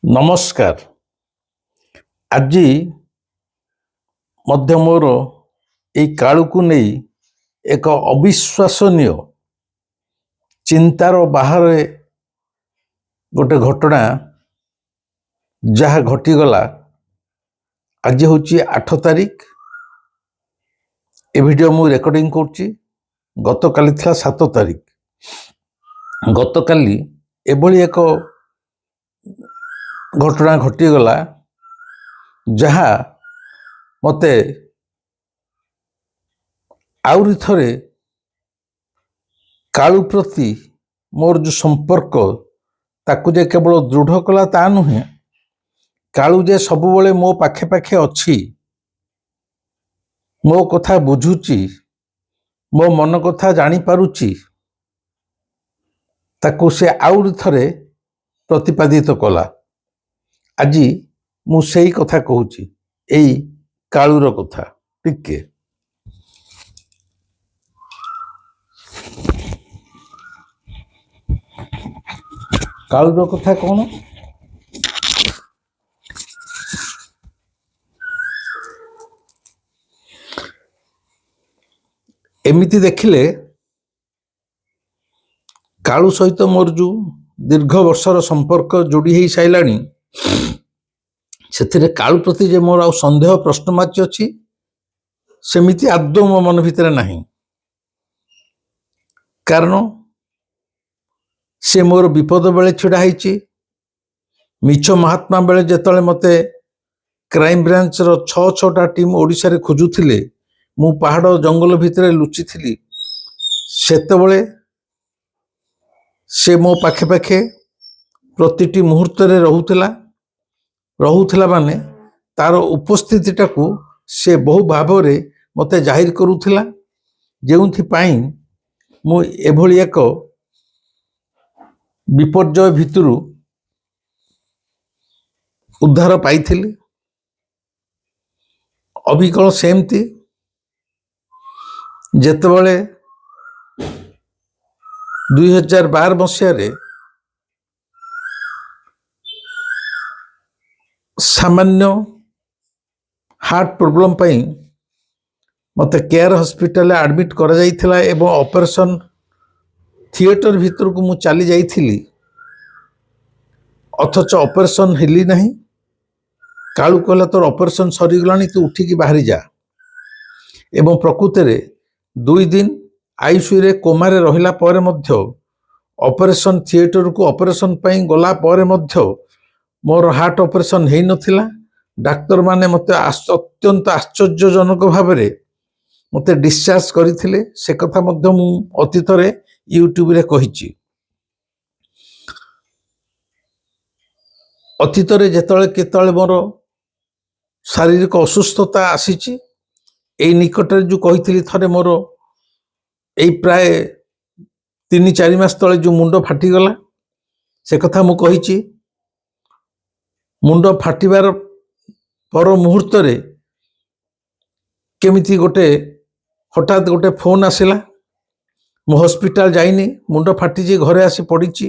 ନମସ୍କାର। ଆଜି ମଧ୍ୟ ମୋର ଏଇ କାଳୁକୁ ନେଇ ଏକ ଅବିଶ୍ୱାସନୀୟ ଚିନ୍ତାର ବାହାରେ ଗୋଟେ ଘଟଣା ଯାହା ଘଟିଗଲା। ଆଜି ହେଉଛି 8 ତାରିଖ। ଏ ଭିଡ଼ିଓ ମୁଁ ରେକର୍ଡିଂ କରୁଛି। ଗତକାଲି ଥିଲା 7 ତାରିଖ। ଗତକାଲି ଏଭଳି ଏକ ଘଟଣା ଘଟିଗଲା ଯାହା ମୋତେ ଆହୁରି ଥରେ କାଳୁ ପ୍ରତି ମୋର ଯେଉଁ ସମ୍ପର୍କ ତାକୁ ଯେ କେବଳ ଦୃଢ଼ କଲା ତା ନୁହେଁ, କାଳୁ ଯେ ସବୁବେଳେ ମୋ ପାଖେ ପାଖେ ଅଛି, ମୋ କଥା ବୁଝୁଛି, ମୋ ମନ କଥା ଜାଣିପାରୁଛି, ତାକୁ ସେ ଆହୁରି ଥରେ ପ୍ରତିପାଦିତ କଲା। ଆଜି ମୁଁ ସେଇ କଥା କହୁଛି, ଏଇ କାଳୁର କଥା। ଟିକେ କାଳୁର କଥା କଣ? ଏମିତି ଦେଖିଲେ କାଳୁ ସହିତ ମୋର ଯେଉଁ ଦୀର୍ଘ ବର୍ଷର ସମ୍ପର୍କ ଯୋଡ଼ି ହେଇ ସାରିଲାଣି, ସେଥିରେ କାଳୁ ପ୍ରତି ଯେ ମୋର ଆଉ ସନ୍ଦେହ ପ୍ରଶ୍ନବାଚୀ ଅଛି ସେମିତି ଆଦୌ ମୋ ମନ ଭିତରେ ନାହିଁ। କାରଣ ସେ ମୋର ବିପଦ ବେଳେ ଛିଡ଼ା ହେଇଛି। ମିଛ ମହାତ୍ମା ବେଳେ ଯେତେବେଳେ ମୋତେ କ୍ରାଇମବ୍ରାଞ୍ଚର 6ଟା ଟିମ୍ ଓଡ଼ିଶାରେ ଖୋଜୁଥିଲେ, ମୁଁ ପାହାଡ଼ ଜଙ୍ଗଲ ଭିତରେ ଲୁଚିଥିଲି, ସେତେବେଳେ ସେ ମୋ ପାଖେ ପାଖେ ପ୍ରତିଟି ମୁହୂର୍ତ୍ତରେ ରହୁଥିଲା ମାନେ ତାର ଉପସ୍ଥିତିଟାକୁ ସେ ବହୁ ଭାବରେ ମୋତେ ଜାହିର କରୁଥିଲା, ଯେଉଁଥିପାଇଁ ମୁଁ ଏଭଳି ଏକ ବିପର୍ଯ୍ୟୟ ଭିତରୁ ଉଦ୍ଧାର ପାଇଥିଲି। ଅବିକଳ ସେମିତି ଯେତେବେଳେ 2012 ମସିହାରେ ସାମାନ୍ୟ ହାର୍ଟ ପ୍ରୋବ୍ଲେମ୍ ପାଇଁ ମୋତେ କେୟାର ହସ୍ପିଟାଲରେ ଆଡ଼ମିଟ୍ କରାଯାଇଥିଲା ଏବଂ ଅପରେସନ୍ ଥିଏଟର ଭିତରକୁ ମୁଁ ଚାଲି ଯାଇଥିଲି, ଅଥଚ ଅପରେସନ୍ ହେଲି ନାହିଁ। କାଳୁ କହିଲା, ତୋର ଅପରେସନ୍ ସରିଗଲାଣି, ତୁ ଉଠିକି ବାହାରି ଯା। ଏବଂ ପ୍ରକୃତରେ 2 ଦିନ ଆଇସିୟୁରେ କୋମାରେ ରହିଲା ପରେ ମଧ୍ୟ, ଅପରେସନ୍ ଥିଏଟରକୁ ଅପରେସନ୍ ପାଇଁ ଗଲା ପରେ ମଧ୍ୟ ମୋର ହାର୍ଟ ଅପରେସନ୍ ହେଇନଥିଲା। ଡାକ୍ତରମାନେ ମୋତେ ଅତ୍ୟନ୍ତ ଆଶ୍ଚର୍ଯ୍ୟଜନକ ଭାବରେ ମୋତେ ଡିସଚାର୍ଜ କରିଥିଲେ। ସେ କଥା ମଧ୍ୟ ମୁଁ ଅତୀତରେ ୟୁଟ୍ୟୁବରେ କହିଛି। ଅତୀତରେ ଯେତେବେଳେ କେତେବେଳେ ମୋର ଶାରୀରିକ ଅସୁସ୍ଥତା ଆସିଛି, ଏଇ ନିକଟରେ ଯେଉଁ କହିଥିଲି ଥରେ ମୋର ଏଇ ପ୍ରାୟ 3-4 ମାସ ତଳେ ଯେଉଁ ମୁଣ୍ଡ ଫାଟିଗଲା, ସେ କଥା ମୁଁ କହିଛି। ମୁଣ୍ଡ ଫାଟିବାର ପର ମୁହୂର୍ତ୍ତରେ କେମିତି ହଠାତ୍ ଗୋଟେ ଫୋନ୍ ଆସିଲା। ମୁଁ ହସ୍ପିଟାଲ ଯାଇନି, ମୁଣ୍ଡ ଫାଟିଛି, ଘରେ ଆସି ପଡ଼ିଛି।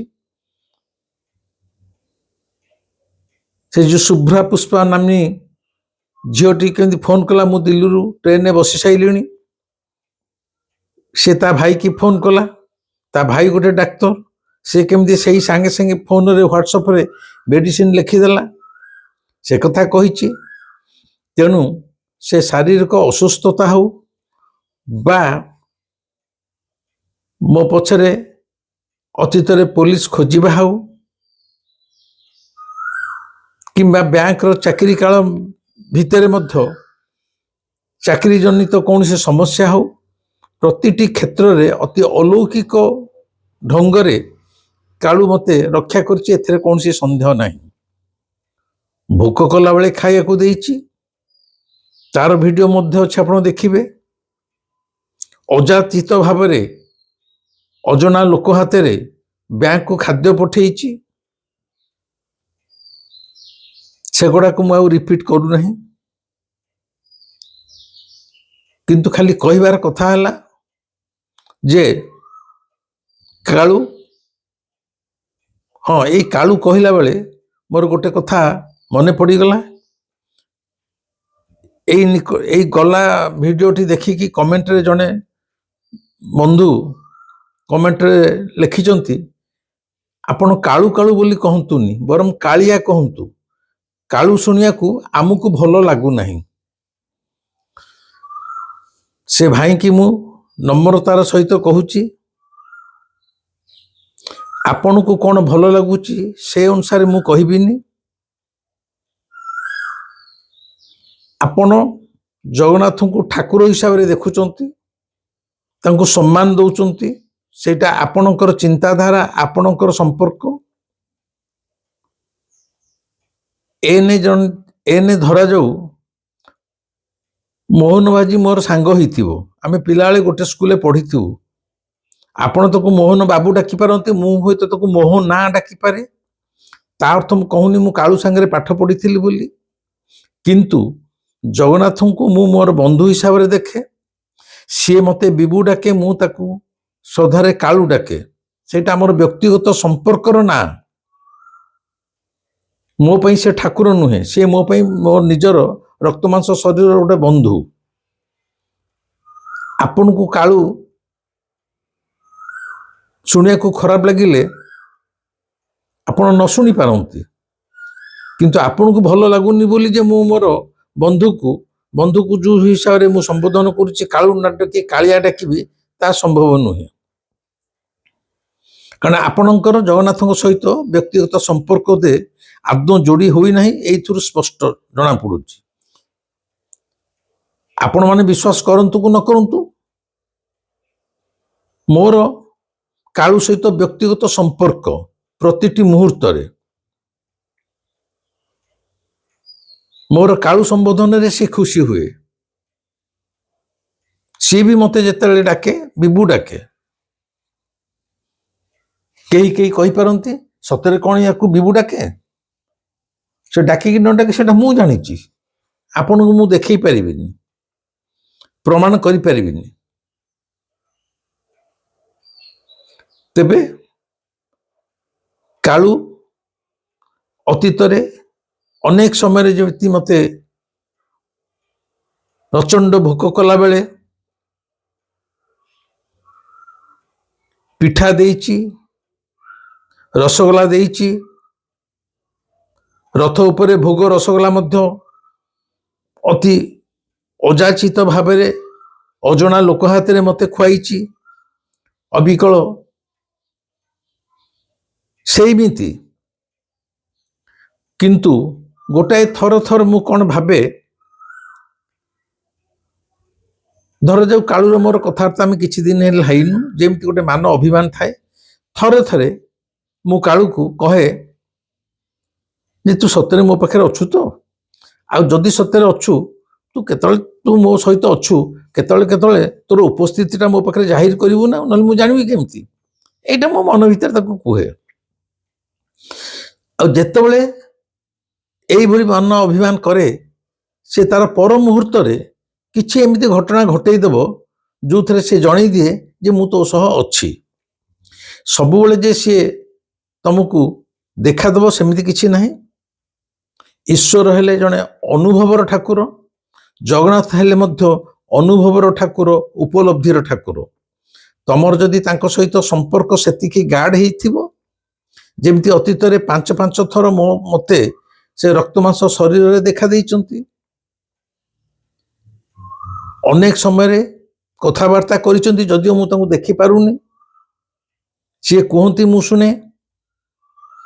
ସେ ଯେଉଁ ଶୁଭ୍ରା ପୁଷ୍ପା ନାମ୍ନୀ ଝିଅଟି କେମିତି ଫୋନ୍ କଲା, ମୁଁ ଦିଲ୍ଲୀରୁ ଟ୍ରେନରେ ବସି ସାରିଲିଣି। ସେ ତା ଭାଇକି ଫୋନ୍ କଲା, ତା ଭାଇ ଗୋଟେ ଡାକ୍ତର, ସେ କେମିତି ସେଇ ସାଙ୍ଗେ ସାଙ୍ଗେ ଫୋନରେ ହ୍ୱାଟ୍ସଆପ୍ରେ ମେଡ଼ିସିନ ଲେଖିଦେଲା। ସେ କଥା କହିଛି। ତେଣୁ ସେ ଶାରୀରିକ ଅସୁସ୍ଥତା ହେଉ ବା ମୋ ପଛରେ ଅତୀତରେ ପୋଲିସ ଖୋଜିବା ହେଉ କିମ୍ବା ବ୍ୟାଙ୍କର ଚାକିରି କାଳ ଭିତରେ ମଧ୍ୟ ଚାକିରି ଜନିତ କୌଣସି ସମସ୍ୟା ହେଉ, ପ୍ରତିଟି କ୍ଷେତ୍ରରେ ଅତି ଅଲୌକିକ ଢଙ୍ଗରେ କାଳୁ ମୋତେ ରକ୍ଷା କରିଛି, ଏଥିରେ କୌଣସି ସନ୍ଦେହ ନାହିଁ। ଭୋକ କଲାବେଳେ ଖାଇବାକୁ ଦେଇଛି, ତାର ଭିଡ଼ିଓ ମଧ୍ୟ ଅଛି, ଆପଣ ଦେଖିବେ। ଅଯାଚିତ ଭାବରେ ଅଜଣା ଲୋକ ହାତରେ ବ୍ୟାଙ୍କକୁ ଖାଦ୍ୟ ପଠେଇଛି। ସେଗୁଡ଼ାକୁ ମୁଁ ଆଉ ରିପିଟ୍ କରୁନାହିଁ, କିନ୍ତୁ ଖାଲି କହିବାର କଥା ହେଲା ଯେ କାଳୁ, ଏଇ କାଳୁ କହିଲା ବେଳେ मोर गोटे कथा मन पड़गला एई गला भिडियोटी देखिकी कमेंट रे जने बंधु कमेंट रे लिखिचंती आपण कालू कालू बोली कहंतुनी बरम कालिया कहंतु कालू सुनिया को आमको भल लागू नहीं। से भाई की मु नम्रतार सहित कहूची आपण को कौन भल लगुची से अनुसार मु कहबिनी। आपण जगन्नाथ को ठाकुर हिसाब रे देखुचंती तांको सम्मान दउचंती सेटा आपणकर चिंताधारा आपणकर संपर्क एने धरा जाऊ मोहन बाजी मोर सांग होइथिबो आमे पिलाळे गोटे स्कूल पढ़ी आपण तो मोहन बाबू डाकी पारती मु हुए तो मोहन ना डाकी पारे ता अर्थ मु कहूनी मु कालू सांगे पाठ पढ़ी बोली किंतु जगन्नाथ को मु मोर बंधु हिसाब रे देखे सी मते बिबू डाके मु ताकू श्रद्धारे कालू डाके सेटा मोर व्यक्तिगत संपर्कर ना मो पई से ठाकुर नुहे सी मो पई मो निजर रक्तमांस शरीर गोटे बंधु आपण को कालू शुणिया को खराब लगिले आपण न शुणी पारंती किंतु आपण को भल लगुनी बोली जे मु मोर बंधु को जो हिसाब रे मु संबोधन करुच्ची कालू नाटक कालिया डाकिबी ता संभव नुहे कारण आपणकर जगन्नाथ सहित व्यक्तिगत संपर्क दे आदौ जोड़ी होई नहीं एथुर स्पष्ट जना पड़ुची। आपण माने विश्वास करंतु को न करंतु मोर कालू सहित व्यक्तिगत संपर्क प्रतिटी मुहूर्त रे मोर कालू संबोधन रे से खुशी हुए सी भी मते जेते डाके बिबू डाके कई कही पारती सतरे कौन या बिबू डाके से डाकिकी न डाके से मु जानी आपण को मु देखई पारिबिनी प्रमाण करि पारिबिनी तेबे कालू अतीत रे अनेक समय जमी मते प्रचंड भोक कला बेले पिठा देइची रसगोला देइची रथ उपरे भोग रसगोला मध्य अति अजाचित भाव अजणा लोक हाथ में मते खुआईची अविकल सेमिति किंतु गोटाए थर थर मु कौन भावे धर जाऊ कालूर मोर कथबार्ता में किछि दिन हाइनु जेमती गोटे मान अभिमान थाए थरे थरे मु कालू को कहे जे तू सतरे मो पाखे अच्छु तो आ जदि सतरे अच्छु तू केतले तू मो सहित अच्छु केतले केतले तोर उपस्थितिटा मो पाखे जाहिर करिवु ना नल मु जानिबि केमती एटा मो मन भीतर ताकू कुहे आ जेतेबेले एई भली मान अभिमान करे से तार पर मुहूर्त रे किछि एमिति घटना घटई देबो जो थरे से जणई दिए जे मु तो सह अछि सब बेले जे से तुमको देखा देबो सेमिति किछि नाही। ईश्वर हेले जने अनुभवर ठाकुर जगन्नाथ हेले मध्य अनुभवर ठाकुर उपलब्धिर ठाकुर तमर जदि तांको सहित संपर्क सेतिकी गाढ़ हेइथिबो जेमती अतीत रे 5-5 थर मते से रक्तमांस शरीर रे देखा देइचंती अनेक समय कथबार्ता करिचंती जदिओ मु तांको देखि पारुनी सी कहती मु शुणे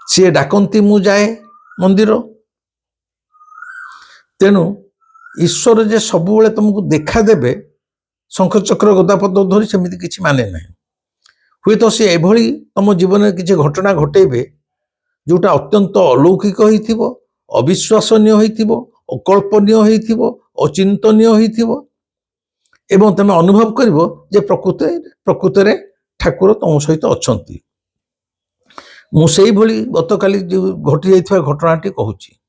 सी डाकती मु जाए मंदिर तेणु ईश्वर जे सब बेले तुमको देखा देबे शंख चक्र गदापद धरी सेमिति किछि माने नहीं हुए तो सी एभली तुम जीवन में किछि घटना घटेबे जोटा अत्यंत अलौकिक होइथिबो अविश्वसनीय होइथिबो अकल्पनीय होइथिबो अचिंतनीय होइथिबो एवं तुम अनुभव करिवो जे प्रकृत रे ठाकुर तुम सहित अछंती मु सेई भली गतकाली जो घटी जाइथिबा घटनाटी कहूची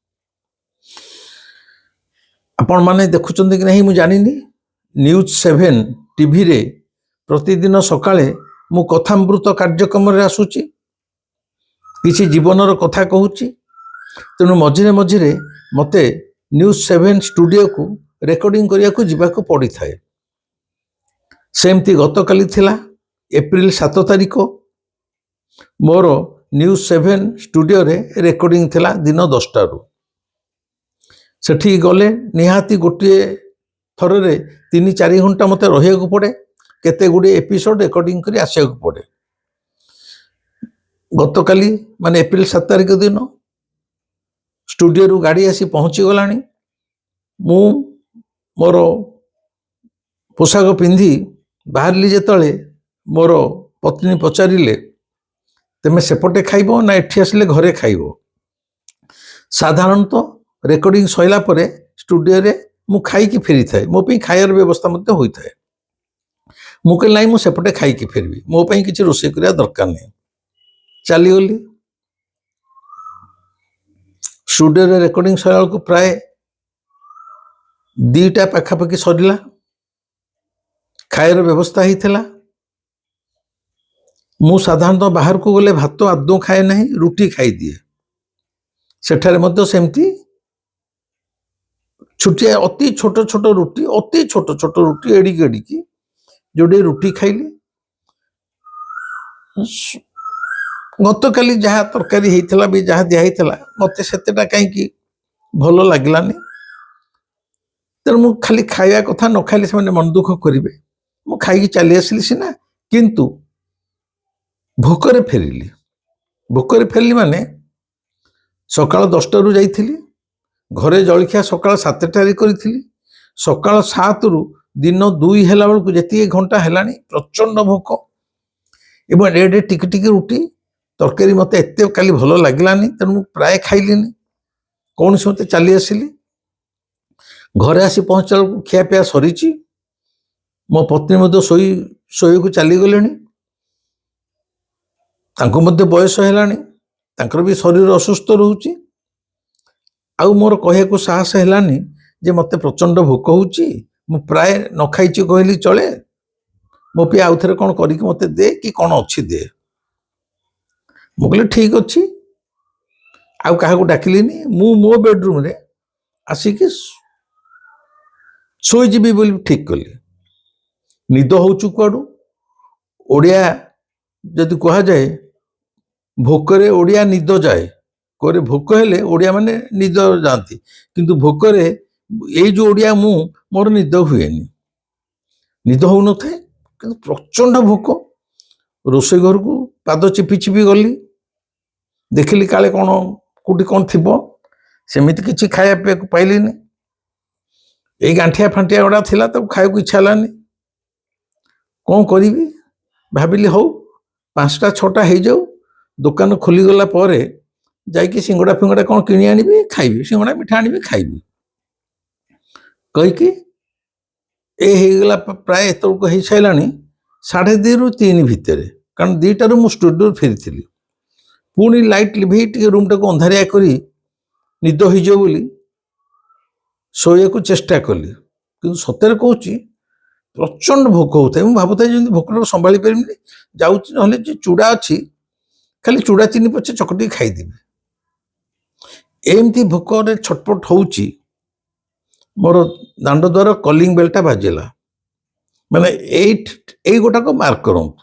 आपण माने देखुचंती कि नहीं मु जानिनी न्यूज 7 टीवी रे प्रतिदिन सकाळे मु कथामृत कार्यक्रम रे आसुची किछि जीवनर कथा कहूची तेणु मझिरे मझिरे मते न्यूज7 स्टूडियो को रेकर्डिंग करिया को जीवाको पड़ी थाए। सेमती गतकाली थिला एप्रिल 7 तारिख मोर न्यूज7 स्टूडियो रे रेकर्डिंग थिला दिन 10 रु। सेठी गले निहाती गोटे थर 3-4 घंटा मते रहिया को पड़े, केते गुडी एपिसोड रेकर्डिंग करी आसिया को पड़े। गतकाली माने एप्रिल 7 तारिख दिन स्टूडियो रु गाड़ी आसी पहुंची गलानी। मु मोर पोशाक पिंधि बाहरली जेतले मोर पत्नी पचारिले तेमे सेपटे खाइबो ना एठी आसले घरे खाइबो। साधारणतः रेकर्डिंग सइला परे स्टूडियो रे मु खाई की फेरी थाए, मो पे खायर व्यवस्था मते होई थाए। मु कहले नाही मु सेपटे खाई की फेरबी, मो पे किछि रोसे करिया दरकार नहीं। चली गली स्टूडियो रे रेकर्डिंग सइला को प्राय 2टा पाखापाखि सरिला। खायर व्यवस्था ही थिला। मु साधारणतः बाहर को गले भात आदौ खाए नहीं, रुटी खाई दिए। सेठारे मध्य सेमती छुटिया अति छोट छोट रुटी, अति छोट छोट रुटी एडिक एडिक जोड़े रुटी खाइली। गतकाली जहाँ तरकारी होता भी जहाँ दिखाई मत सेतेटा कहीं भल लगलानी। तेणु मु खाली खाया कथा न खाइले से मन दुख करेंगे। मु खाई चली आसली सीना, किंतु भोकरे फेरिली। भोकरे फेरली माने सकाळ 10 रु जाइथिली, घरे जलखिया सकाळ 7 करी, सकाळ 7 रु दिन 2 हेला बेलू जी घंटा हेलानी प्रचंड भोक एवं एडे टिकी टिकी रुटी तरकारी मत एत काली भल लगलानी। तेणु प्राय खाइलिनी, कौन से मत चली आसली। घरे आसी पहुंचा बेलू खियापिया सरी। मो पत्नी मध्य शोई को चली गले। तांको मध्य बयस हेलानी, तांकर भी शरीर असुस्थ रोची। आउ मोर कहे को साहस हेलानी जे मते प्रचंड भोक होची। मु प्राय न खाइची कहली चले। मो पे आउ थरे कोन करी कि मते दे कि कोन अछि दे। मु कहले ठीक अछि। आउ काहा को डाकिलिनी। मु मो बेडरूम रे आसिकी सोई जीबी बोली ठीक कली। निद होचु कुआडू ओडिया जदि कहा जाए भोकरे ओडिया निद जाए। कोरे भोक हेले ओडिया माने निद जाती, किंतु भोकरे ये जो ओडिया मु मोर निद हुएनी, निद हो न थे। किंतु प्रचंड भोक। रोसे घर को पाद चिपी चिपी गली, देखिली काले कौन कोटी कौन थिबो। सेमिति किछि खाया पे पाइलिनी। ए गांठिया फांटिया गुड़ा थिला तो खाया को इच्छा लानी। कौन करी भाविली हौ 5टा 6टा हो जाऊ, दुकान खोली गला परे जाइकी सिंगड़ा फिंगड़ा कौन किणी आनिबी खाइबी, सिंगड़ा मिठा आनिबी खाइबी कहीकि ए हेगला प्राय एतक हो सारानी 2:30 रु 3 भितर। कारण 2टा रु मु स्टूडियो फेरी। पुणी लाइट लिभे टे रूम टाक अंधारिया करी निद हो बोली शोया को चेष्टा कली। किंतु सତରେ कहूँ प्रचंड भोक होता है। भावुता जमी भोक संभाली पारि जाऊँ चूड़ा अच्छी खाली चूड़ा चीनी पचे चकटी खाईदेवी। एमती भोक छटपट होउची। मोर दांड द्वार कलिंग बेलटा बाजिला। माने 8 गोटा को मार्क करूँ।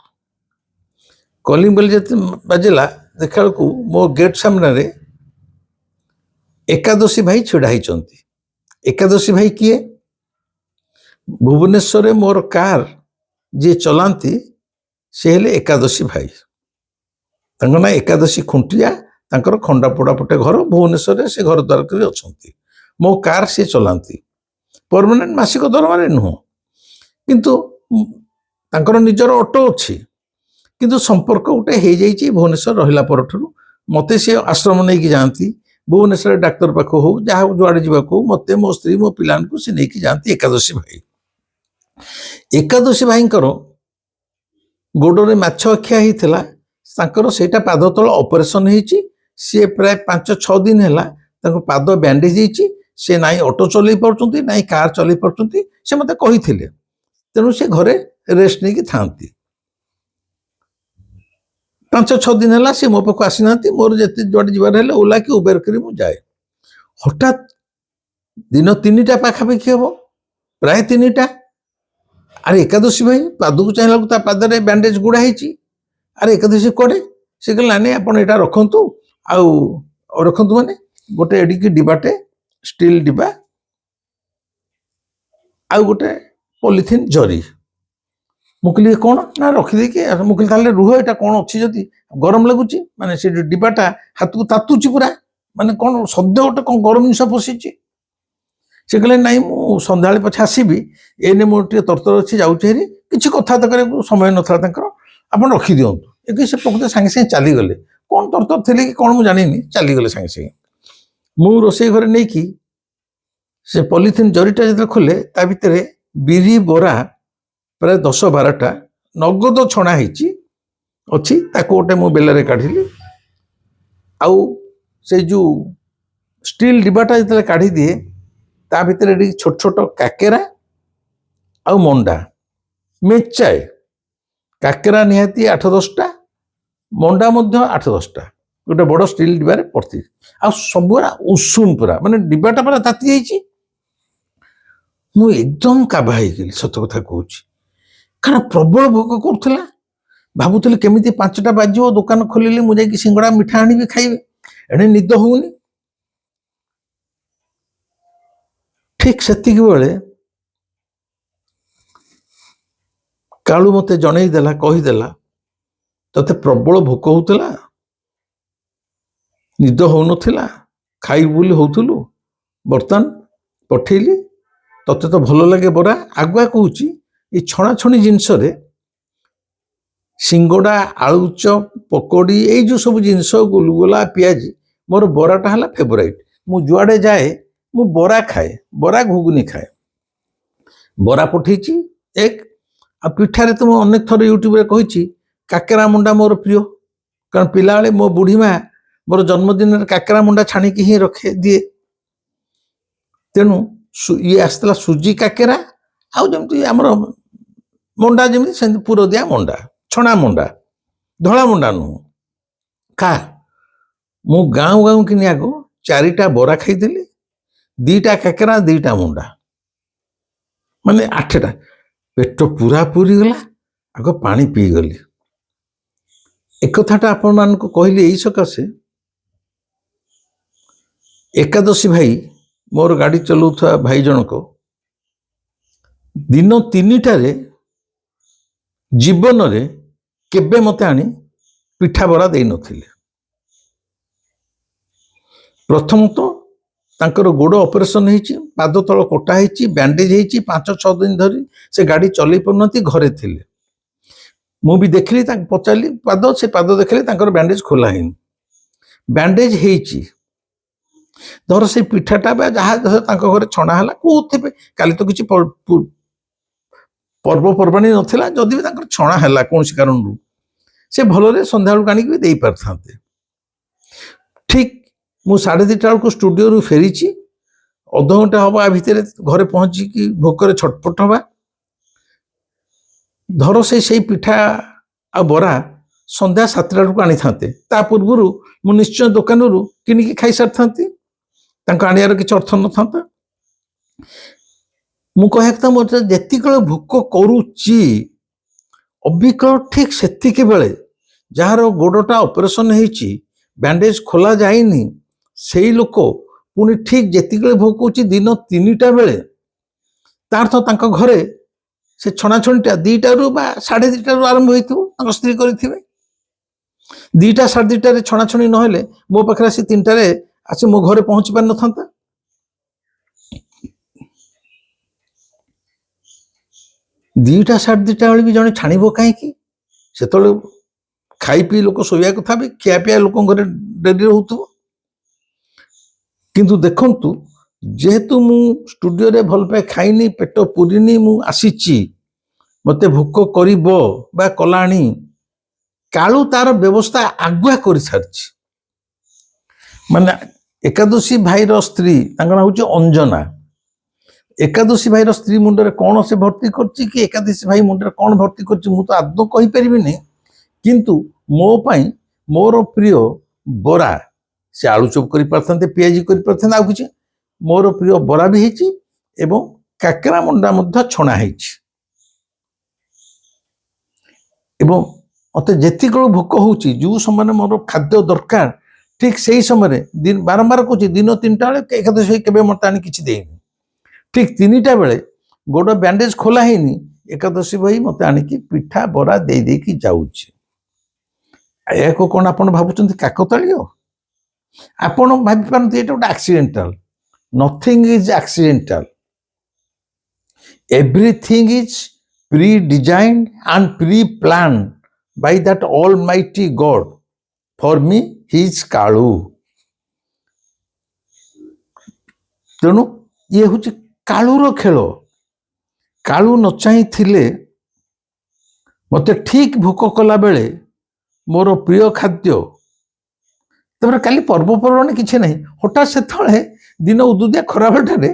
कलिंग बेल जब बाजिला देखा को मो गेट सामने एकादशी भाई छिड़ा होती। एकादशी भाई किए? भुवनेश्वर मोर कार जी चलांती से हेले एकादशी भाई। तांको ना एकादशी खुंटिया, तांकर खंडापोड़ा पटे घर भुवनेश्वर से घर द्वार कर अछंती। मो कार से चलांती। परमानेंट मासिक दरमारे नुह, किंतु तांकर निजर ऑटो अच्छी। किंतु संपर्क गोटे हो जाइए भुवनेश्वर रहिला परठुरु। मते से आश्रम नहीं कि जाती। भुवनेश्वर डाक्तर पाख हो जहाँ जुआड़े जावाक हो मते मो स्त्री मो पिलान को से नहीं कि जाती एकादशी भाई। एकादशी भाई गोड़े माछ अखिया होता। तांकर सेटा पाद तल ऑपरेशन होती। सी प्राय 5-6 दिन है पाद बैंडेज होती। से नाई ऑटो चल पार्टी ना कार चल पार्टी। से मत कही तेणु से घरे रेस्ट नहीं कि था। 5-6 दिन है सी मो पाक आसी ना मोर जिते जुआडे जबार है ओला कि उबेर कर जाए हठात दिन 3टा पाखापाखि हम प्राय 3टा अरे एकादशी भाई पाद को चाहिए पादे बैंडेज गुड़ा है अरे एकादशी कड़े से कहला नहीं आप रखु रखु मैंने गोटे एडिकी डिबाटे स्टील डिबा आउ गोटे पॉलिथिन जरी मुझे कौन ना रखिदे मुझे रुह यहाँ कौन अच्छी जदि गरम लगुच माने से डिबाटा हाथ को तातुची पूरा माने कौन शब्द गोटे कौन गरम जिन पशि से कहले नाई मु सन्ध्या पछे आसबि एने मोर तरतर अच्छी जाऊँगी किसी कथबार्ता कर समय नाला आप रखी दिंतु एक से प्रकृत सागे सागे चलीगले कौन तरतर थे कि कौन मुझे जानी चलीगले सागे सागे मु रोसे घर नहीं कि से पॉलिथिन जरीटा जो खोले ता भितर बिरी बरा प्राय 10-12टा नगद छणा अच्छी गोटे मु बेलरे काढ़ी आउ से जो स्टील डिबाटा जो काढ़ी दिए ता भितर छोट छोट काकेरा आउ मंडा मेचाए काकेरा निहाती 8-10टा मंडा 8-10टा गोटे बड़ स्टील डिबारे पड़ती आ सबुरा उषुम पूरा माने डिबाटा पूरा ताती जाइए मु एकदम काबा हो सत कथा कहूँ कारण प्रबल भोक करूला भावुली केमी 5टा बाजो दुकान खोलिली मुझे सिंगड़ा मिठा आनी खाइबे एणे निद होनी ठीक सेतिक बेले कालू मते जनईदेला कहीदेला तते प्रबल भोक होउतला निद होउनथिला खाई बोली होउथुलु बर्तमान पठेली तते तो भल लगे बरा आगुआ कहूची ये छणाछणी जिनस सिंगड़ा आलुचप पकोड़ी ये जो सब जिनस गुलगुला पियाजी मोर बराटा है फेवराइट मु जुआड़े जाए मु बरा खाए बरा घुगुनी खाए बरा पठे एक आ पिठारे तो मुझे अनेक थर यूट्यूब रे कही काकेरा मुंडा मोर प्रिय कारण पिला बेले मो बुढ़ी माँ मोर जन्मदिन में काकेरा मुंडा छाणिकी ही रखे दिए तेणु ये आसला सुजी काकेरा आउ जमती आमर मंडा जमी से पुर दिया मंडा छणा मंडा धड़ा मंडा नुह खा मु गाँव गाँव कि आग 4टा बरा खाईदेली 2टा काकेरा 2टा मंडा माने 8टा पेट पूरा पूरी गला आग पानी पी गली एक कथाटा आपण मान को कहली यही सकाशे एकादशी भाई मोर गाड़ी चलाउथवा भाई जनक दिन 3टारे जीवन रे केबे मते आनी पिठा बरा दे नथिले प्रथम तो तांकर गोड़ ऑपरेशन होइछि पाद तल कटा होइछि बैंडेज होइछि 5-6 दिन धरी से गाड़ी चलै पड़नती घरे थिले मु भी देखली ताक पचाली पाद से पाद देखले तांकर बैंडेज खोला हिन बैंडेज होइछि धर से पिठाटा बा जहाँ तांको घरे छणा हला कोथे काली तो किछि पर्वपर्वाणी नथिला जदि भी तांकर छणा हला कौन सी कारण से भलरे संध्या बेलू कानिक भी दे पारथांते ठीक मु 2:30 को स्टूडियो रु फेरी अध घंटा हम आ भितर घरे पहुंची भोकर छटपट हवा धर से पिठा आ बरा संध्या 7टा को आनी था पूर्व मु निश्चय दुकान रु किनिकी खाई सारी था आनियार किसी अर्थ न था मु कह मोर जेतिक भोक करुची अबिकल ठीक सेतिक बेले जार गोड़टा ऑपरेशन होइची बैंडेज खोला जाइनी से लोक पुणी ठीक जेतिक भोक होची दिन 3टा बेले तार तो तांका घरे से छणाछणीटा 2टारू बा 2:30 आरंभ होइथो स्त्री करिथिबे 2टा 2:30 छणाछणी नहेले मो पाखरे आसी 3टारे आसी मो घरे पहुंची पार नथांता दीटा 2:30 बेले भी जने छाणीबो काहेकि सेतले खाई पी लोक सोया कथा भी खिया पिया लोक घरे डेरी होउथबो किंतु देखंतु जेहेतु मु स्टूडियो रे भल पे खाइनी पेट पुरीनी मु आसीची मते भोक करिबो बा कलाणी कालू तार व्यवस्था आगुआ कर सारछि माने एकादशी भाई रो स्त्री तांका नाम होची अंजना एकादशी भाई रो स्त्री मुंडरे कौन से भर्ती करछि कि एकादशी भाई मुंडरे कौन भर्ती करछि मु तो आदौ कहि परिबिनी किंतु ମୋ ପାଇଁ ମୋର ପ୍ରିୟ ବରା, ସେ ଆଳୁ ଚପ୍ କରିପାରିଥାନ୍ତେ, ପିଆଜି କରିପାରିଥାନ୍ତେ, ଆଉ କିଛି। ମୋର ପ୍ରିୟ ବରା ବି ହେଇଛି ଏବଂ କାକେରା ମଣ୍ଡା ମଧ୍ୟ ଛଣା ହେଇଛି। ଏବଂ ମୋତେ ଯେତିକି ଭୋକ ହେଉଛି, ଯେଉଁ ସମୟରେ ମୋର ଖାଦ୍ୟ ଦରକାର, ଠିକ୍ ସେଇ ସମୟରେ ବାରମ୍ବାର କହୁଛି, ଦିନ 3ଟା ବେଳେ ଏକାଦଶୀ କେବେ ମୋତେ ଆଣି କିଛି ଦେଇନି। ଠିକ୍ 3ଟା ବେଳେ ଗୋଡ଼ ବ୍ୟାଣ୍ଡେଜ୍ ଖୋଲା ହେଇନି, ଏକାଦଶୀ ଭାଇ ମୋତେ ଆଣିକି ପିଠା ବରା ଦେଇକି ଯାଉଛି। ଏହାକୁ କ'ଣ ଆପଣ ଭାବୁଛନ୍ତି କାକତାଳୀୟ? ଆପଣ ଭାବିପାରନ୍ତି ଏଇଟା ଗୋଟେ accidental. Nothing is accidental, everything is pre-designed and pre-planned by that almighty God. For me, he is କାଳୁ। ତେଣୁ ଇଏ ହେଉଛି କାଳୁର ଖେଳ। କାଳୁ ନ ଚାହିଁଥିଲେ ମୋତେ ଠିକ୍ ଭୋକ କଲା ବେଳେ ମୋର ପ୍ରିୟ ଖାଦ୍ୟ, ତାପରେ କାଲି ପର୍ବପର୍ବାଣି କିଛି ନାହିଁ, ହଠାତ୍ ସେତେବେଳେ ଦିନ ଉଦୁଦିଆ ଖରାବେଳଟାରେ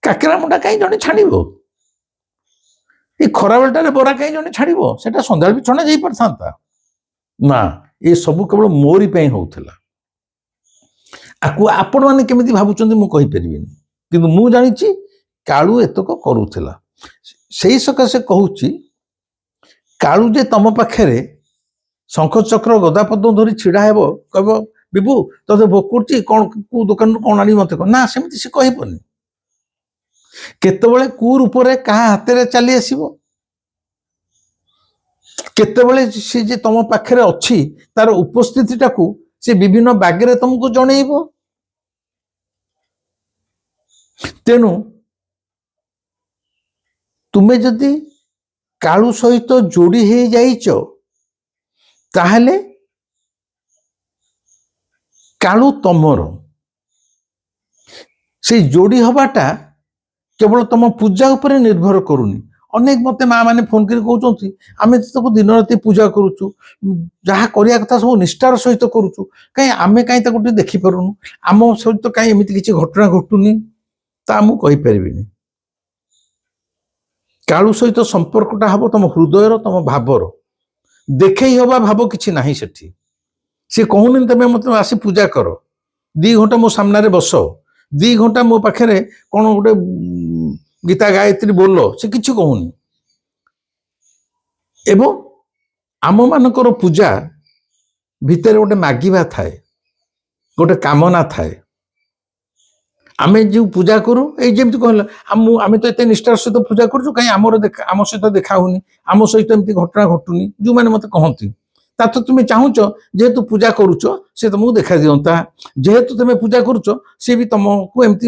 କାକେରା ମଣ୍ଡା କାହିଁ ଜଣେ ଛାଣିବ? ଏ ଖରାବେଳଟାରେ ବରା କାହିଁ ଜଣେ ଛାଡ଼ିବ? ସେଟା ସନ୍ଧ୍ୟାବେଳେ ବି ଛଣା ଯାଇପାରିଥାନ୍ତା। ନା, ଏ ସବୁ କେବଳ ମୋରି ପାଇଁ ହଉଥିଲା। ଆକୁ ଆପଣମାନେ କେମିତି ଭାବୁଛନ୍ତି ମୁଁ କହିପାରିବିନି, କିନ୍ତୁ ମୁଁ ଜାଣିଛି କାଳୁ ଏତକ କରୁଥିଲା। ସେଇ ସକାଶେ କହୁଛି, କାଳୁ ଯେ ତମ ପାଖରେ ଶଙ୍ଖ ଚକ୍ର ଗଦା ପଦ୍ମ ଧରି ଛିଡ଼ା ହେବ, କହିବ ବିଭୁ ତତେ ଭୋକ କରୁଛି, କ'ଣ କୋଉ ଦୋକାନରୁ କ'ଣ ଆଣି ମତେ କହ, ନା ସେମିତି ସେ କହିବନି। କେତେବେଳେ କୋଉ ରୂପରେ କାହା ହାତରେ ଚାଲି ଆସିବ, କେତେବେଳେ ସେ ଯେ ତମ ପାଖରେ ଅଛି ତାର ଉପସ୍ଥିତିଟାକୁ ସେ ବିଭିନ୍ନ ବାଗରେ ତମକୁ ଜଣେଇବ। ତେଣୁ ତୁମେ ଯଦି କାଳୁ ସହିତ ଯୋଡ଼ି ହେଇଯାଇଛ, ତାହେଲେ କାଳୁ ତମର। ସେଇ ଯୋଡ଼ି ହବାଟା କେବଳ ତମ ପୂଜା ଉପରେ ନିର୍ଭର କରୁନି। ଅନେକ ମତେ ମା ମାନେ ଫୋନ କରି କହୁଛନ୍ତି, ଆମେ ତାକୁ ଦିନ ରାତି ପୂଜା କରୁଛୁ, ଯାହା କରିବା କଥା ସବୁ ନିଷ୍ଠାର ସହିତ କରୁଛୁ, କାହିଁ ଆମେ କାହିଁ ତାକୁ ଟିକେ ଦେଖିପାରୁନୁ, ଆମ ସହିତ କାହିଁ ଏମିତି କିଛି ଘଟଣା ଘଟୁନି? ତା ମୁଁ କହିପାରିବିନି। କାଳୁ ସହିତ ସମ୍ପର୍କଟା ହବ ତମ ହୃଦୟର, ତମ ଭାବର। ଦେଖେଇ ହବା ଭାବ କିଛି ନାହିଁ ସେଠି। ସେ କହୁନି ତମେ ମତେ ଆସି ପୂଜା କର, 2 ଘଣ୍ଟା ମୋ ସାମ୍ନାରେ ବସ, 2 ଘଣ୍ଟା ମୋ ପାଖରେ କ'ଣ ଗୋଟେ ଗୀତା ଗାୟତ୍ରୀ ବୋଲ, ସେ କିଛି କହୁନି। ଏବଂ ଆମମାନଙ୍କର ପୂଜା ଭିତରେ ଗୋଟେ ମାଗିବା ଥାଏ, ଗୋଟେ କାମନା ଥାଏ। ଆମେ ଯେଉଁ ପୂଜା କରୁ, ଏଇ ଯେମିତି କହିଲା, ଆମେ ତ ଏତେ ନିଷ୍ଠାର ସହିତ ପୂଜା କରୁଛୁ, କାହିଁ ଆମ ସହିତ ଦେଖା ହଉନି, ଆମ ସହିତ ଏମିତି ଘଟଣା ଘଟୁନି, ଯେଉଁମାନେ ମତେ କହନ୍ତି। ତା ତ ତୁମେ ଚାହୁଁଛ ଯେହେତୁ ପୂଜା କରୁଛ ସେ ତମକୁ ଦେଖା ଦିଅନ୍ତା, ଯେହେତୁ ତୁମେ ପୂଜା କରୁଛ ସେ ବି ତମକୁ ଏମିତି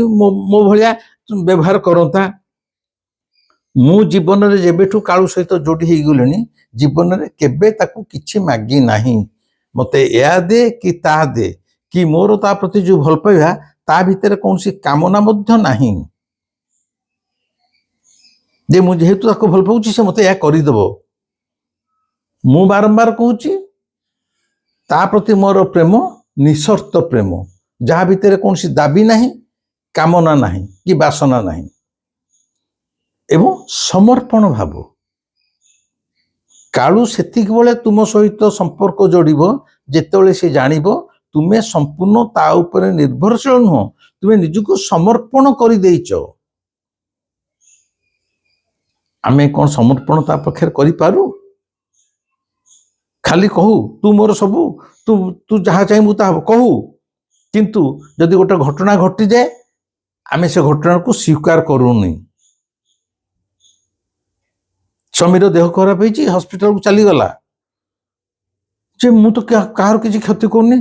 ମୋ ଭଳିଆ ବ୍ୟବହାର କରନ୍ତା। ମୁଁ ଜୀବନରେ ଯେବେଠୁ କାଳୁ ସହିତ ଯୋଡ଼ି ହେଇଗଲିଣି, ଜୀବନରେ କେବେ ତାକୁ କିଛି ମାଗି ନାହିଁ, ମତେ ଏହା ଦେ କି ତାହା ଦେ, କି ମୋର ତା ପ୍ରତି ଯୋଉ ଭଲ ପାଇବା, ତା ଭିତରେ କୌଣସି କାମନା ମଧ୍ୟ ନାହିଁ ଯେ ମୁଁ ଯେହେତୁ ତାକୁ ଭଲ ପାଉଛି ସେ ମତେ ଏହା କରିଦେବ। ମୁଁ ବାରମ୍ବାର କହୁଛି, ତା ପ୍ରତି ମୋର ପ୍ରେମ ନିଃସର୍ତ୍ତ ପ୍ରେମ, ଯାହା ଭିତରେ କୌଣସି ଦାବି ନାହିଁ, କାମନା ନାହିଁ କି ବାସନା ନାହିଁ, ଏବଂ ସମର୍ପଣ ଭାବ। କାଳୁ ସେତିକି ବେଳେ ତୁମ ସହିତ ସମ୍ପର୍କ ଯୋଡ଼ିବ ଯେତେବେଳେ ସେ ଜାଣିବ ତୁମେ ସମ୍ପୂର୍ଣ୍ଣ ତା ଉପରେ ନିର୍ଭରଶୀଳ ନୁହଁ, ତୁମେ ନିଜକୁ ସମର୍ପଣ କରିଦେଇଛ। ଆମେ କ'ଣ ସମର୍ପଣ ତା ପାଖରେ କରିପାରୁ? ଖାଲି କହୁ ତୁ ମୋର ସବୁ, ତୁ ଯାହା ଚାହିଁବୁ ତାହା କହୁ, କିନ୍ତୁ ଯଦି ଗୋଟେ ଘଟଣା ଘଟିଯାଏ ଆମେ ସେ ଘଟଣାକୁ ସ୍ୱୀକାର କରୁନି। ସ୍ୱାମୀର ଦେହ ଖରାପ ହେଇଛି, ହସ୍ପିଟାଲକୁ ଚାଲିଗଲା, ଯେ ମୁଁ ତ କାହାର କିଛି କ୍ଷତି କରୁନି,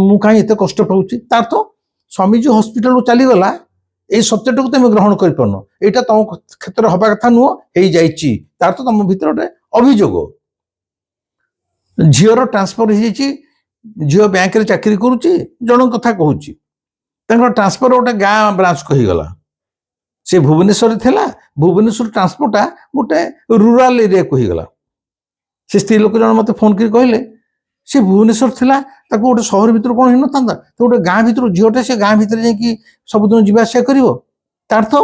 ମୁଁ କାହିଁ ଏତେ କଷ୍ଟ ପାଉଛି? ତାର ତ ସ୍ୱାମୀ ଯୋଉ ହସ୍ପିଟାଲକୁ ଚାଲିଗଲା, ଏଇ ସତ୍ୟଟାକୁ ତମେ ଗ୍ରହଣ କରିପାରୁନ, ଏଇଟା ତମ କ୍ଷେତ୍ରରେ ହବା କଥା ନୁହଁ, ହେଇଯାଇଛି, ତାର ତ ତମ ଭିତରେ ଗୋଟେ ଅଭିଯୋଗ। ଝିଅର ଟ୍ରାନ୍ସଫର ହେଇଯାଇଛି, ଝିଅ ବ୍ୟାଙ୍କରେ ଚାକିରି କରୁଛି, ଜଣଙ୍କ କଥା କହୁଛି, ତାଙ୍କର ଟ୍ରାନ୍ସଫର ଗୋଟେ ଗାଁ ବ୍ରାଞ୍ଚକୁ ହେଇଗଲା, ସେ ଭୁବନେଶ୍ୱରରେ ଥିଲା, ଭୁବନେଶ୍ୱର ଟ୍ରାନ୍ସଫରଟା ଗୋଟେ ରୁରାଲ ଏରିଆକୁ ହେଇଗଲା। ସେ ସ୍ତ୍ରୀ ଲୋକ ଜଣ ମତେ ଫୋନ କରି କହିଲେ, ସେ ଭୁବନେଶ୍ୱର ଥିଲା, ତାକୁ ଗୋଟେ ସହର ଭିତରୁ କ'ଣ ହେଇନଥାନ୍ତା, ତ ଗୋଟେ ଗାଁ ଭିତରୁ ଝିଅଟେ ସେ ଗାଁ ଭିତରେ ଯାଇକି ସବୁଦିନ ଯିବା ଆସିବା କରିବ? ତାର ତ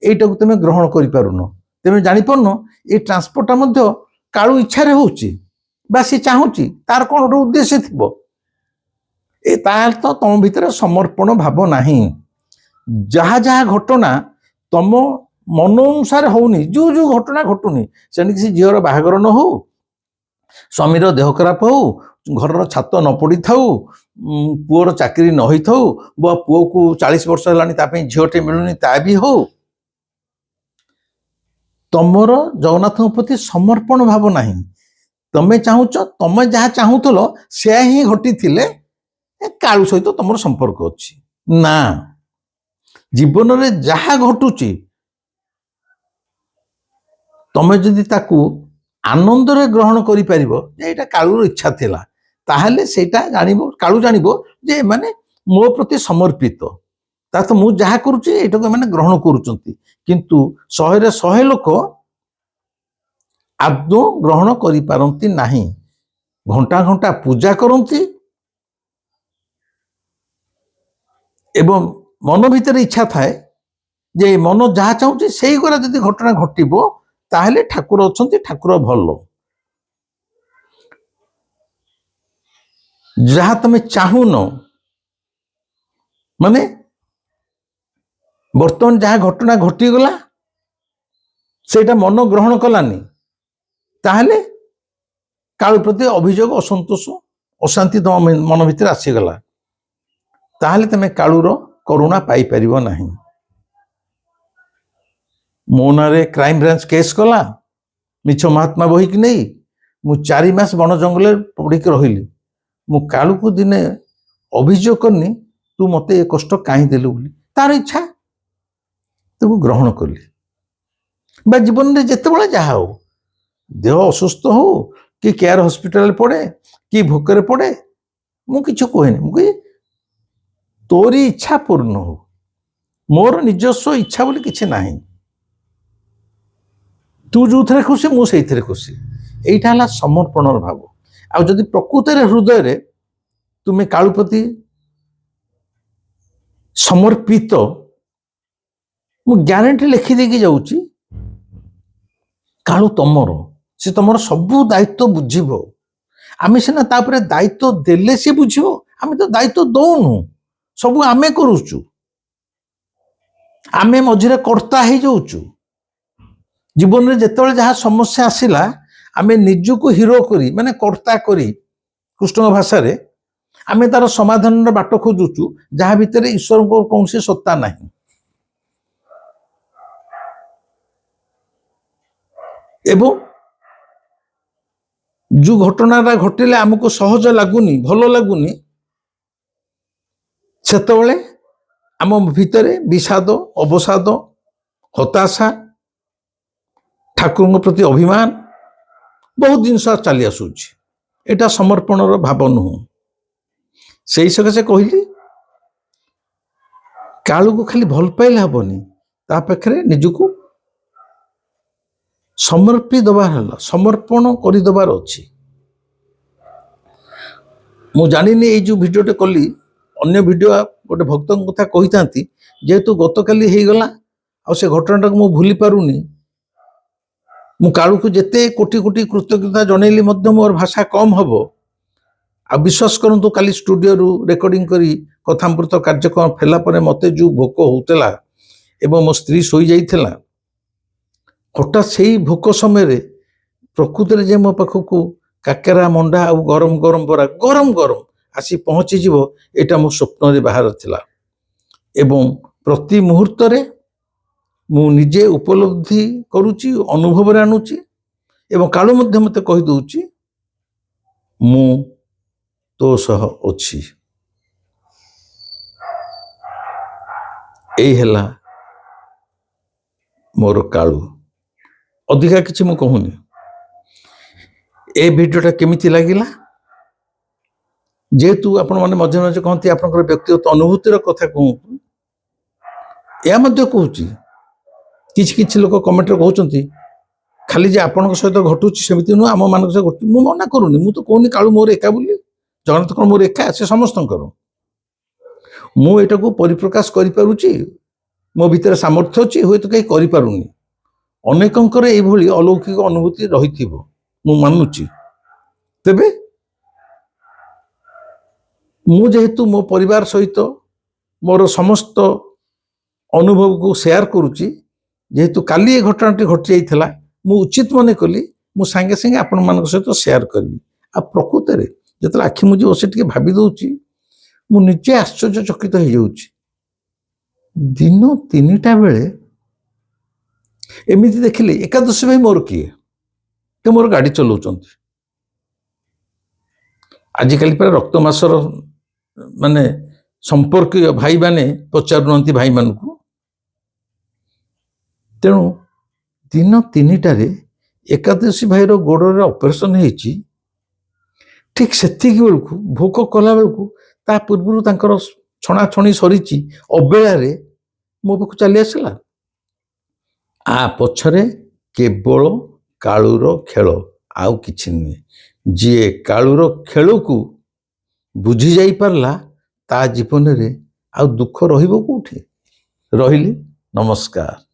ଏଇଟାକୁ ତମେ ଗ୍ରହଣ କରିପାରୁନ, ତମେ ଜାଣିପାରୁନ ଏଇ ଟ୍ରାନ୍ସଫରଟା ମଧ୍ୟ କାଳୁ ଇଚ୍ଛାରେ ହଉଛି। ବା ସେ ଚାହୁଁଛି, ତାର କ'ଣ ଗୋଟେ ଉଦ୍ଦେଶ୍ୟ ଥିବ। ତାହେଲେ ତ ତମ ଭିତରେ ସମର୍ପଣ ଭାବ ନାହିଁ। ଯାହା ଯାହା ଘଟଣା ତମ ମନ ଅନୁସାରେ ହଉନି, ଯୋଉ ଘଟଣା ଘଟୁନି, ସେଣିକି ସେ ଝିଅର ବାହାଘର ନ ହଉ, ସ୍ୱାମୀର ଦେହ ଖରାପ ହଉ, ଘରର ଛାତ ନ ପଡ଼ିଥାଉ, ପୁଅର ଚାକିରି ନ ହେଇଥାଉ, ବା ପୁଅକୁ 40 ବର୍ଷ ହେଲାଣି ତା ପାଇଁ ଝିଅଟେ ମିଳୁନି, ତା ବି ହଉ, ତମର ଜଗନ୍ନାଥଙ୍କ ପ୍ରତି ସମର୍ପଣ ଭାବ ନାହିଁ। ତମେ ଚାହୁଁଛ, ତମେ ଯାହା ଚାହୁଁଥିଲ ସେୟା ହିଁ ଘଟିଥିଲେ କାଳୁ ସହିତ ତମର ସମ୍ପର୍କ ଅଛି। ନା, ଜୀବନରେ ଯାହା ଘଟୁଛି ତମେ ଯଦି ତାକୁ ଆନନ୍ଦରେ ଗ୍ରହଣ କରିପାରିବ ଯେ ଏଇଟା କାଳୁର ଇଚ୍ଛା ଥିଲା, ତାହେଲେ ସେଇଟା ଜାଣିବ, କାଳୁ ଜାଣିବ ଯେ ଏମାନେ ମୋ ପ୍ରତି ସମର୍ପିତ, ତା ତ ମୁଁ ଯାହା କରୁଛି ଏଇଟାକୁ ଏମାନେ ଗ୍ରହଣ କରୁଛନ୍ତି। କିନ୍ତୁ 100ରେ 100 ଲୋକ ଆଦୌ ଗ୍ରହଣ କରିପାରନ୍ତି ନାହିଁ। ଘଣ୍ଟା ଘଣ୍ଟା ପୂଜା କରନ୍ତି ଏବଂ ମନ ଭିତରେ ଇଚ୍ଛା ଥାଏ ଯେ ମନ ଯାହା ଚାହୁଁଛି ସେଇ ଗୁଡ଼ା ଯଦି ଘଟଣା ଘଟିବ ତାହେଲେ ଠାକୁର ଅଛନ୍ତି, ଠାକୁର ଭଲ। ଯାହା ତମେ ଚାହୁଁନ, ମାନେ ବର୍ତ୍ତମାନ ଯାହା ଘଟଣା ଘଟିଗଲା ସେଇଟା ମନ ଗ୍ରହଣ କଲାନି, ତାହେଲେ କାଳୁ ପ୍ରତି ଅଭିଯୋଗ, ଅସନ୍ତୋଷ, ଅଶାନ୍ତି ତମ ମନ ଭିତରେ ଆସିଗଲା, ତାହେଲେ ତମେ କାଳୁର କରୁଣା ପାଇପାରିବ ନାହିଁ। ମୋ ନାଁରେ କ୍ରାଇମବ୍ରାଞ୍ଚ କେସ୍ କଲା, ମିଛ ମହାତ୍ମା ବହିକି ନେଇ ମୁଁ 4 ମାସ ବଣ ଜଙ୍ଗଲରେ ପଡ଼ିକି ରହିଲି। ମୁଁ କାଳୁକୁ ଦିନେ ଅଭିଯୋଗ କରିନି ତୁ ମତେ ଏ କଷ୍ଟ କାହିଁ ଦେଲୁ ବୋଲି। ତାର ଇଚ୍ଛା, ତାକୁ ଗ୍ରହଣ କଲି। ବା ଜୀବନରେ ଯେତେବେଳେ ଯାହା ହଉ, ଦେହ ଅସୁସ୍ଥ ହଉ, କି କେୟାର ହସ୍ପିଟାଲରେ ପଡ଼େ, କି ଭୋକରେ ପଡ଼େ, ମୁଁ କିଛି କୁହେନି। ମୁଁ କହେ ତୋରି ଇଚ୍ଛା ପୂର୍ଣ୍ଣ ହଉ, ମୋର ନିଜସ୍ୱ ଇଚ୍ଛା ବୋଲି କିଛି ନାହିଁ। ତୁ ଯୋଉଥିରେ ଖୁସି ମୁଁ ସେଇଥିରେ ଖୁସି। এইটা ହେଲା ସମର୍ପଣର ଭାବ। ଆଉ ଯଦି ପ୍ରକୃତରେ ହୃଦୟରେ ତୁମେ କାଳୁ ପ୍ରତି ସମର୍ପିତ, ମୁଁ ଗ୍ୟାରେଣ୍ଟି ଲେଖିଦେଇକି ଯାଉଛି, କାଳୁ ତମର, ସେ ତମର ସବୁ ଦାୟିତ୍ୱ ବୁଝିବ। ଆମେ ସିନା ତାପରେ ଦାୟିତ୍ୱ ଦେଲେ ସେ ବୁଝିବ, ଆମେ ତ ଦାୟିତ୍ୱ ଦଉନୁ, ସବୁ ଆମେ କରୁଛୁ, ଆମେ ମଝିରେ କର୍ତ୍ତା ହେଇଯାଉଛୁ। ଜୀବନରେ ଯେତେବେଳେ ଯାହା ସମସ୍ୟା ଆସିଲା ଆମେ ନିଜକୁ ହିରୋ କରି, ମାନେ କର୍ତ୍ତା କରି, କୃଷ୍ଣଙ୍କ ଭାଷାରେ ଆମେ ତାର ସମାଧାନର ବାଟ ଖୋଜୁଛୁ, ଯାହା ଭିତରେ ଈଶ୍ୱରଙ୍କ କୌଣସି ସତ୍ତା ନାହିଁ। ଏବଂ ଯୋଉ ଘଟଣାଟା ଘଟିଲେ ଆମକୁ ସହଜ ଲାଗୁନି, ଭଲ ଲାଗୁନି, ସେତେବେଳେ ଆମ ଭିତରେ ବିଷାଦ, ଅବସାଦ, ହତାଶା, ଠାକୁରଙ୍କ ପ୍ରତି ଅଭିମାନ, ବହୁତ ଜିନିଷ ଚାଲି ଆସୁଛି। ଏଟା ସମର୍ପଣର ଭାବ ନୁହଁ। ସେଇ ସକାଶେ କହିଲି କାଳୁକୁ ଖାଲି ଭଲ ପାଇଲେ ହବନି, ତା ପାଖରେ ନିଜକୁ ସମର୍ପି ଦେବାର ହେଲା, ସମର୍ପଣ କରିଦେବାର ଅଛି। ମୁଁ ଜାଣିନି ଏଇ ଯୋଉ ଭିଡ଼ିଓଟେ କଲି, ଅନ୍ୟ ଭିଡ଼ିଓ ଗୋଟେ ଭକ୍ତଙ୍କ କଥା କହିଥାନ୍ତି, ଯେହେତୁ ଗତକାଲି ହେଇଗଲା ଆଉ ସେ ଘଟଣାଟାକୁ ମୁଁ ଭୁଲି ପାରୁନି। ମୁଁ କାଳୁକୁ ଯେତେ କୋଟି କୋଟି କୃତଜ୍ଞତା ଜଣେଇଲି ମଧ୍ୟ ମୋର ଭାଷା କମ୍ ହବ। ଆଉ ବିଶ୍ୱାସ କରନ୍ତୁ, କାଲି ଷ୍ଟୁଡ଼ିଓରୁ ରେକର୍ଡିଂ କରି କଥାମୃତ କାର୍ଯ୍ୟକ୍ରମ ଫେରିଲା ପରେ ମୋତେ ଯୋଉ ଭୋକ ହଉଥିଲା ଏବଂ ମୋ ସ୍ତ୍ରୀ ଶୋଇଯାଇଥିଲା, ହଠାତ୍ ସେଇ ଭୋକ ସମୟରେ ପ୍ରକୃତରେ ଯେ ମୋ ପାଖକୁ କାକେରା, ମଣ୍ଡା ଆଉ ଗରମ ଗରମ ବରା, ଗରମ ଗରମ ଆସି ପହଞ୍ଚିଯିବ, ଏଇଟା ମୋ ସ୍ୱପ୍ନରେ ବାହାର ଥିଲା। ଏବଂ ପ୍ରତି ମୁହୂର୍ତ୍ତରେ ମୁଁ ନିଜେ ଉପଲବ୍ଧି କରୁଛି, ଅନୁଭବରେ ଆଣୁଛି, ଏବଂ କାଳୁ ମଧ୍ୟ ମୋତେ କହିଦେଉଛି ମୁଁ ତୋ ସହ ଅଛି। ଏଇ ହେଲା ମୋର କାଳୁ। ଅଧିକା କିଛି ମୁଁ କହୁନି। ଏ ଭିଡ଼ିଓଟା କେମିତି ଲାଗିଲା? ଯେହେତୁ ଆପଣମାନେ ମଝିରେ ମଝିରେ କହନ୍ତି ଆପଣଙ୍କର ବ୍ୟକ୍ତିଗତ ଅନୁଭୂତିର କଥା କୁହନ୍ତୁ, ଏହା ମଧ୍ୟ କହୁଛି, କିଛି କିଛି ଲୋକ କମେଣ୍ଟରେ କହୁଛନ୍ତି ଖାଲି ଯେ ଆପଣଙ୍କ ସହିତ ଘଟୁଛି ସେମିତି ନୁହଁ, ଆମ ମାନଙ୍କ ସହିତ ଘଟୁଛି। ମୁଁ ମନା କରୁନି, ମୁଁ ତ କହୁନି କାଳୁ ମୋର ଏକା ବୋଲି। ଜଗନ୍ନାଥ କ'ଣ ମୋର ଏକା? ସେ ସମସ୍ତଙ୍କର। ମୁଁ ଏଟାକୁ ପରିପ୍ରକାଶ କରିପାରୁଛି, ମୋ ଭିତରେ ସାମର୍ଥ୍ୟ ଅଛି, ହୁଏତ କେହି କରିପାରୁନି। ଅନେକଙ୍କର ଏଇଭଳି ଅଲୌକିକ ଅନୁଭୂତି ରହିଥିବ, ମୁଁ ମାନୁଛି। ତେବେ ମୁଁ ଯେହେତୁ ମୋ ପରିବାର ସହିତ ମୋର ସମସ୍ତ ଅନୁଭବକୁ ସେୟାର କରୁଛି, ଯେହେତୁ କାଲି ଏ ଘଟଣାଟି ଘଟି ଯାଇଥିଲା, ମୁଁ ଉଚିତ ମନେ କଲି ମୁଁ ସାଙ୍ଗେ ସାଙ୍ଗେ ଆପଣମାନଙ୍କ ସହିତ ସେୟାର କରିବି। ଆଉ ପ୍ରକୃତରେ ଯେତେବେଳେ ଆଖି ମୁଜି ବସି ଟିକେ ଭାବି ଦଉଛି, ମୁଁ ନିଜେ ଆଶ୍ଚର୍ଯ୍ୟଚକିତ ହେଇଯାଉଛି। ଦିନ 3ଟା ବେଳେ ଏମିତି ଦେଖିଲି ଏକାଦଶୀ ଭାଇ ମୋର କିଏ, ସେ ମୋର ଗାଡ଼ି ଚଲାଉଛନ୍ତି। ଆଜିକାଲି ପ୍ରାୟ ରକ୍ତ ମାସର ମାନେ ସମ୍ପର୍କୀୟ ଭାଇମାନେ ପଚାରୁନାହାନ୍ତି ଭାଇମାନଙ୍କୁ। ତେଣୁ ଦିନ 3ଟାରେ ଏକାଦଶୀ ଭାଇର ଗୋଡ଼ରେ ଅପରେସନ ହେଇଛି। ଠିକ୍ ସେତିକି ବେଳକୁ ଭୋକ କଲା ବେଳକୁ ତା ପୂର୍ବରୁ ତାଙ୍କର ଛଣାଛଣି ସରିଛି, ଅବେଳାରେ ମୋ ପାଖକୁ ଚାଲି ଆସିଲା। ଆ ପଛରେ କେବଳ କାଳୁର ଖେଳ, ଆଉ କିଛି ନୁହେଁ। ଯିଏ କାଳୁର ଖେଳକୁ ବୁଝି ଯାଇପାରିଲା ତା ଜୀବନରେ ଆଉ ଦୁଃଖ ରହିବ କୋଉଠି? ରହିଲି, ନମସ୍କାର।